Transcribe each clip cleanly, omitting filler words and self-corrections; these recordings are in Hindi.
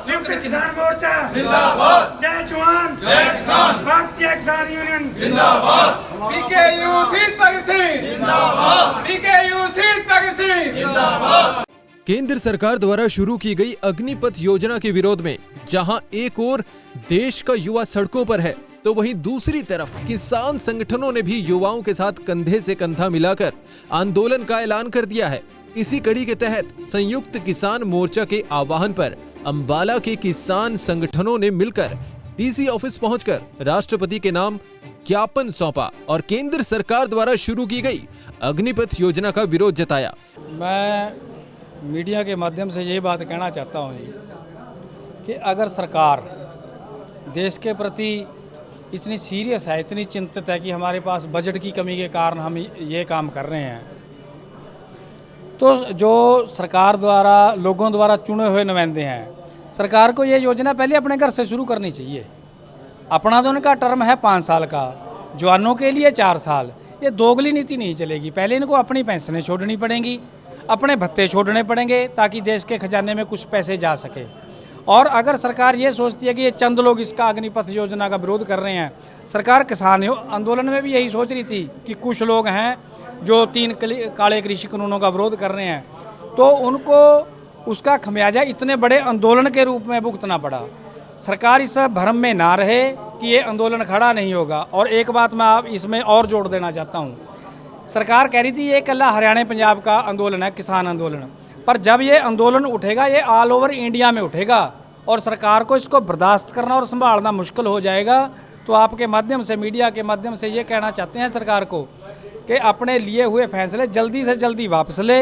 संयुक्त किसान मोर्चा जिंदाबाद, जय जवान जय किसान, भारतीय किसान यूनियन जिंदाबाद, PKU शहीद भगत सिंह जिंदाबाद, PKU शहीद भगत सिंह जिंदाबाद। केंद्र सरकार द्वारा शुरू की गई अग्निपथ योजना के विरोध में जहां एक ओर देश का युवा सड़कों पर है, तो वहीं दूसरी तरफ किसान संगठनों ने भी युवाओं के साथ कंधे से कंधा मिलाकर आंदोलन का ऐलान कर दिया है। इसी कड़ी के तहत संयुक्त किसान मोर्चा के आह्वान पर अंबाला के किसान संगठनों ने मिलकर डीसी ऑफिस पहुंचकर राष्ट्रपति के नाम ज्ञापन सौंपा और केंद्र सरकार द्वारा शुरू की गई अग्निपथ योजना का विरोध जताया। मैं मीडिया के माध्यम से यही बात कहना चाहता हूं जी कि अगर सरकार देश के प्रति इतनी सीरियस है, इतनी चिंतित है कि हमारे पास बजट की कमी के कारण हम ये काम कर रहे हैं, तो जो सरकार द्वारा लोगों द्वारा चुने हुए नुमाइंदे हैं, सरकार को ये योजना पहले अपने घर से शुरू करनी चाहिए। अपना तो उनका टर्म है 5 साल का, जवानों के लिए 4 साल। ये दोगली नीति नहीं चलेगी। पहले इनको अपनी पेंशनें छोड़नी पड़ेंगी, अपने भत्ते छोड़ने पड़ेंगे ताकि देश के खजाने में कुछ पैसे जा सके। और अगर सरकार ये सोचती है कि ये चंद लोग इसका अग्निपथ योजना का विरोध कर रहे हैं, सरकार किसान आंदोलन में भी यही सोच रही थी कि कुछ लोग हैं जो 3 काले कृषि कानूनों का विरोध कर रहे हैं, तो उनको उसका खमियाजा इतने बड़े आंदोलन के रूप में भुगतना पड़ा। सरकार इस भ्रम में ना रहे कि ये आंदोलन खड़ा नहीं होगा। और एक बात मैं आप इसमें और जोड़ देना चाहता हूँ, सरकार कह रही थी ये कल्ला हरियाणा पंजाब का आंदोलन है, किसान आंदोलन, पर जब ये आंदोलन उठेगा ये ऑल ओवर इंडिया में उठेगा और सरकार को इसको बर्दाश्त करना और संभालना मुश्किल हो जाएगा। तो आपके माध्यम से, मीडिया के माध्यम से ये कहना चाहते हैं सरकार को कि अपने लिए हुए फैसले जल्दी से जल्दी वापस ले,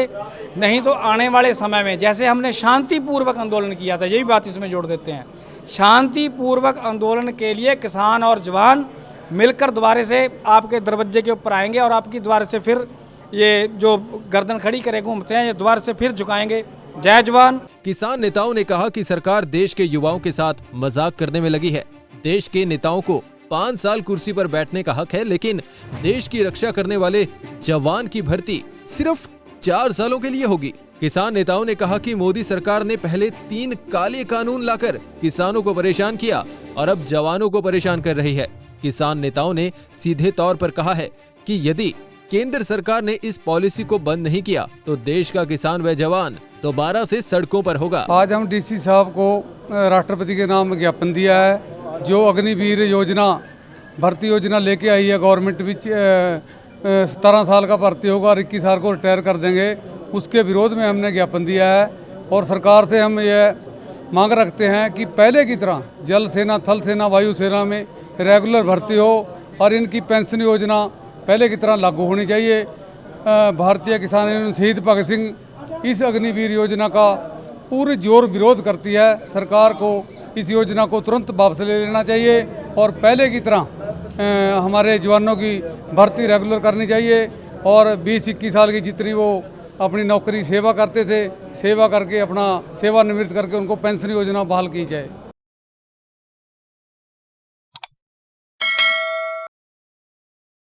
नहीं तो आने वाले समय में जैसे हमने शांतिपूर्वक आंदोलन किया था, यही बात इसमें जोड़ देते हैं, शांतिपूर्वक आंदोलन के लिए किसान और जवान मिलकर दोबारा से आपके दरवाजे के ऊपर आएंगे और आपकी दोबारा से फिर ये जो गर्दन खड़ी करे घूमते हैं, ये दोबारा से फिर झुकाएंगे। जय जवान। किसान नेताओं ने कहा कि सरकार देश के युवाओं के साथ मजाक करने में लगी है। देश के नेताओं को 5 साल कुर्सी पर बैठने का हक है, लेकिन देश की रक्षा करने वाले जवान की भर्ती सिर्फ 4 सालों के लिए होगी। किसान नेताओं ने कहा कि मोदी सरकार ने पहले 3 काले कानून लाकर किसानों को परेशान किया और अब जवानों को परेशान कर रही है। किसान नेताओं ने सीधे तौर पर कहा है कि यदि केंद्र सरकार ने इस पॉलिसी को बंद नहीं किया तो देश का किसान व जवान दोबारा से सड़कों पर होगा। आज हम डीसी साहब को राष्ट्रपति के नाम ज्ञापन दिया है। जो अग्निवीर योजना भर्ती योजना लेके आई है गवर्नमेंट भी 17 साल का भर्ती होगा और 21 साल को रिटायर कर देंगे, उसके विरोध में हमने ज्ञापन दिया है। और सरकार से हम ये मांग रखते हैं कि पहले की तरह जल सेना, थल सेना, वायु सेना में रेगुलर भर्ती हो और इनकी पेंशन योजना पहले की तरह लागू होनी चाहिए। भारतीय किसान यूनियन शहीद भगत सिंह इस अग्निवीर योजना का पूरे जोर विरोध करती है। सरकार को इस योजना को तुरंत वापस ले लेना चाहिए और पहले की तरह हमारे जवानों की भर्ती रेगुलर करनी चाहिए और 20-21 साल की जितनी वो अपनी नौकरी सेवा करते थे, सेवा करके अपना सेवानिवृत्त करके उनको पेंशन योजना बहाल की जाए।